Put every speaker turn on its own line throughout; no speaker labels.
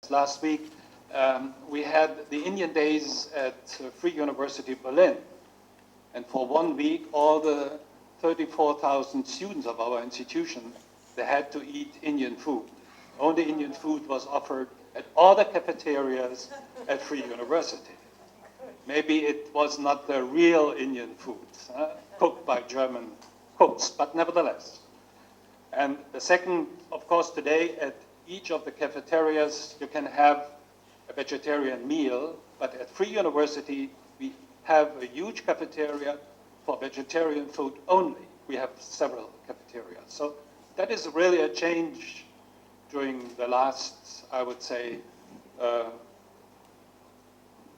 Last week, we had the Indian Days at Free University Berlin. And for 1 week, all the 34,000 students of our institution, they had to eat Indian food. Only Indian food was offered at all the cafeterias at Free University. Maybe it was not the real Indian food, cooked by German cooks, but nevertheless. And the second, of course, today at each of the cafeterias, you can have a vegetarian meal, but at Free University, we have a huge cafeteria for vegetarian food only. We have several cafeterias. So that is really a change during the last, I would say,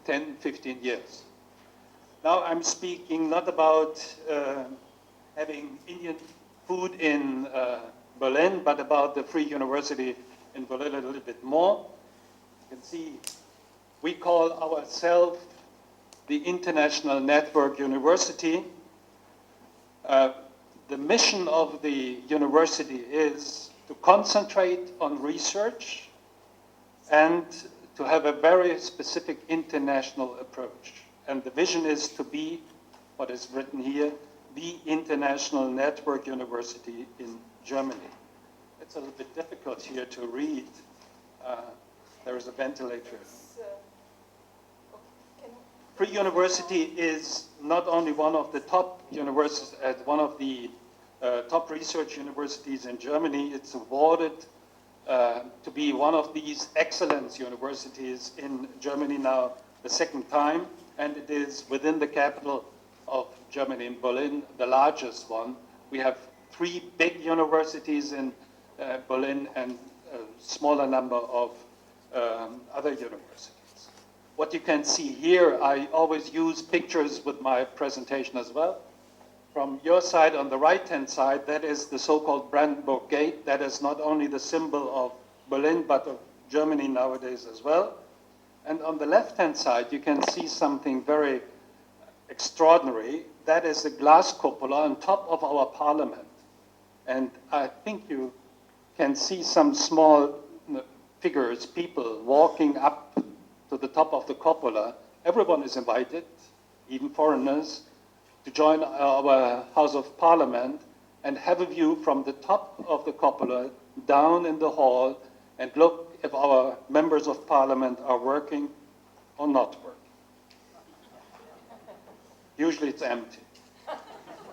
10, 15 years. Now I'm speaking not about having Indian food in Berlin, but about the Free University in Berlin a little bit more. You can see we call ourselves the International Network University. The mission of the university is to concentrate on research and to have a very specific international approach. And the vision is to be, what is written here, the International Network University in Germany. It's a little bit difficult here to read. There is a ventilator. Free University is not only one of the top universities, one of the top research universities in Germany. It's awarded to be one of these excellence universities in Germany now the second time, and it is within the capital of Germany, in Berlin, the largest one. We have 3 big universities in Berlin and a smaller number of other universities. What you can see here, I always use pictures with my presentation as well. From your side, on the right-hand side, that is the so-called Brandenburg Gate. That is not only the symbol of Berlin, but of Germany nowadays as well. And on the left-hand side, you can see something very extraordinary. That is the glass cupola on top of our parliament. And I think you can see some small figures, people walking up to the top of the cupola. Everyone is invited, even foreigners, to join our House of Parliament and have a view from the top of the cupola down in the hall and look if our members of Parliament are working or not working. Usually it's empty.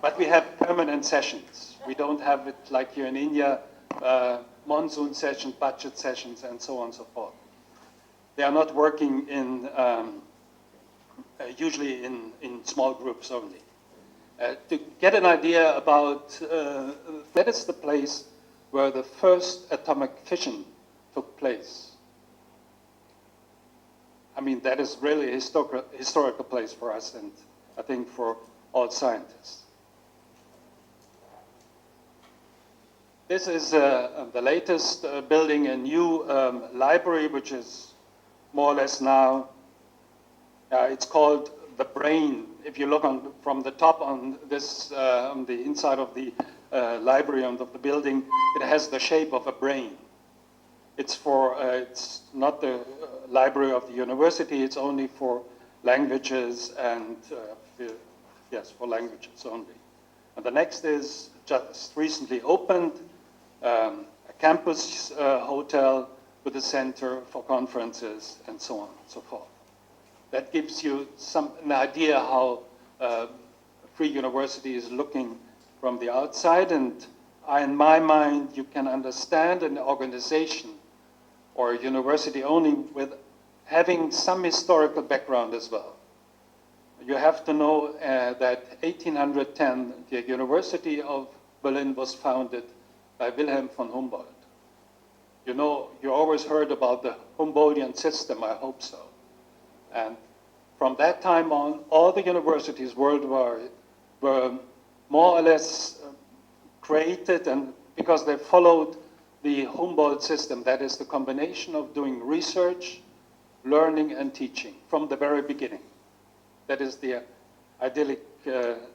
But we have permanent sessions. We don't have it like here in India, monsoon sessions, budget sessions, and so on and so forth. They are not working in, usually in small groups only. To get an idea about, that is the place where the first atomic fission took place. I mean, that is really a historical place for us, and I think for all scientists. This is the latest building, a new library, which is more or less now, it's called the Brain. If you look from the top on this, on the inside of the library of the building, it has the shape of a brain. It's it's not the library of the university, it's only for languages and, yes, for languages only. And the next is just recently opened, a campus hotel with a center for conferences and so on and so forth. That gives you an idea how Free University is looking from the outside, and in my mind, you can understand an organization or a university only with having some historical background as well. You have to know that 1810, the University of Berlin was founded by Wilhelm von Humboldt. You know, you always heard about the Humboldtian system, I hope so. And from that time on, all the universities worldwide were more or less created, and because they followed the Humboldt system, that is the combination of doing research, learning, and teaching from the very beginning. That is the idyllic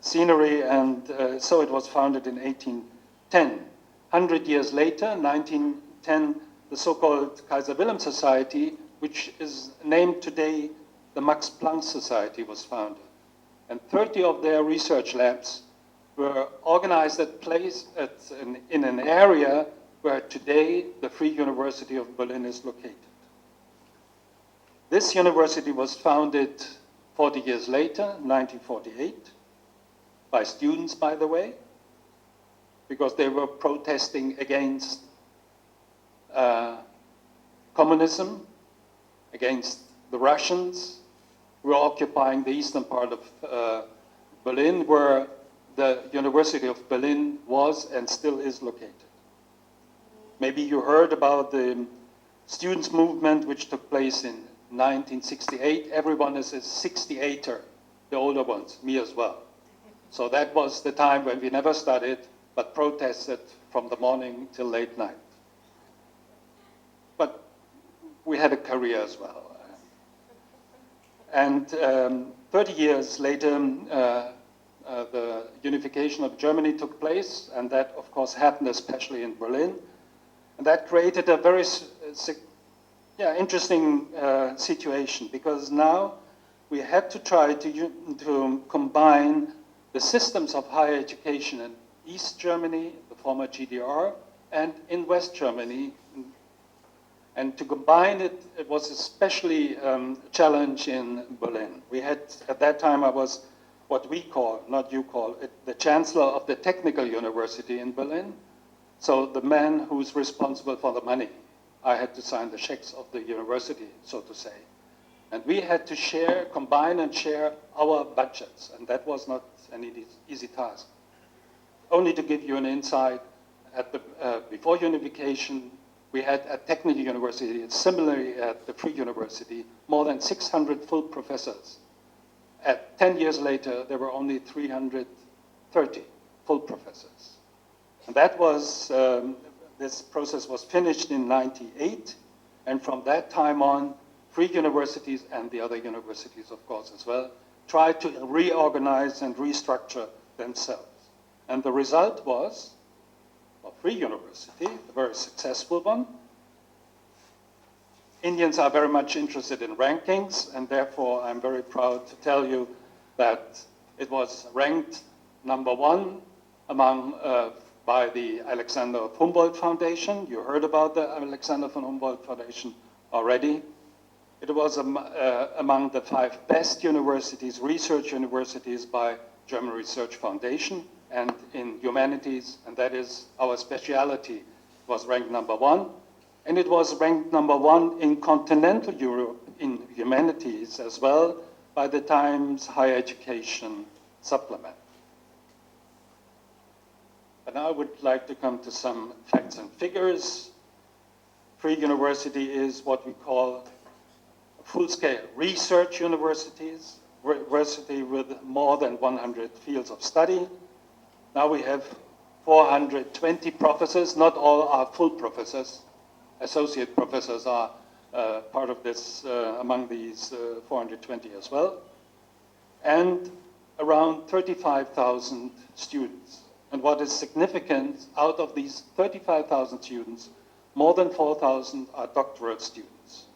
scenery, and so it was founded in 1810. 100 years later, 1910, the so-called Kaiser Wilhelm Society, which is named today the Max Planck Society, was founded. And 30 of their research labs were organized in an area where today the Free University of Berlin is located. This university was founded 40 years later, 1948, by students, by the way, because they were protesting against communism, against the Russians who were occupying the eastern part of Berlin, where the University of Berlin was and still is located. Maybe you heard about the students' movement which took place in 1968. Everyone is a 68er, the older ones, me as well. So that was the time when we never studied, but protested from the morning till late night. But we had a career as well. And 30 years later, the unification of Germany took place, and that, of course, happened especially in Berlin. And that created a very interesting situation, because now we had to try to combine the systems of higher education in East Germany, the former GDR, and in West Germany. And to combine it, it was especially a challenge in Berlin. We had, at that time, I was what we call, not you call, it, the chancellor of the technical university in Berlin. So the man who's responsible for the money. I had to sign the checks of the university, so to say. And we had to share, combine and share our budgets, and that was not an easy task. Only to give you an insight, before unification, we had at technical university, similarly at the Free University, more than 600 full professors. At 10 years later, there were only 330 full professors. And that was, this process was finished in '98, and from that time on, Free universities and the other universities, of course, as well, tried to reorganize and restructure themselves. And the result was a Free University, a very successful one. Indians are very much interested in rankings, and therefore I'm very proud to tell you that it was ranked #1 among, by the Alexander von Humboldt Foundation. You heard about the Alexander von Humboldt Foundation already. It was among the 5 best universities, research universities by German Research Foundation, and in humanities, and that is our speciality, it was ranked #1. And it was ranked #1 in continental Europe in humanities as well by the Times Higher Education supplement. But now I would like to come to some facts and figures. Free University is what we call full-scale research university with more than 100 fields of study. Now we have 420 professors. Not all are full professors. Associate professors are part of this, among these 420 as well. And around 35,000 students. And what is significant, out of these 35,000 students, more than 4,000 are doctorate students.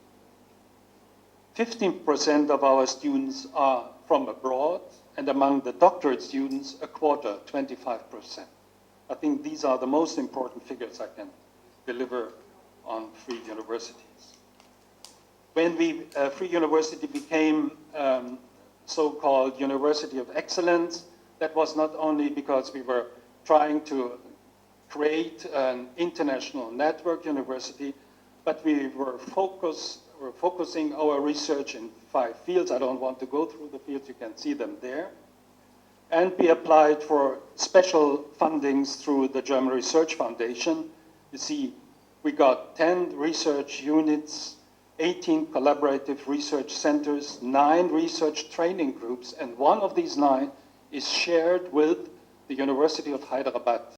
15% of our students are from abroad, and among the doctorate students, a quarter, 25%. I think these are the most important figures I can deliver on Free Universities. When Free University became so-called University of Excellence, that was not only because we were trying to create an international network university, but we were focusing our research in 5 fields. I don't want to go through the fields, you can see them there. And we applied for special fundings through the German Research Foundation. You see, we got 10 research units, 18 collaborative research centers, 9 research training groups, and one of these 9 is shared with the University of Hyderabad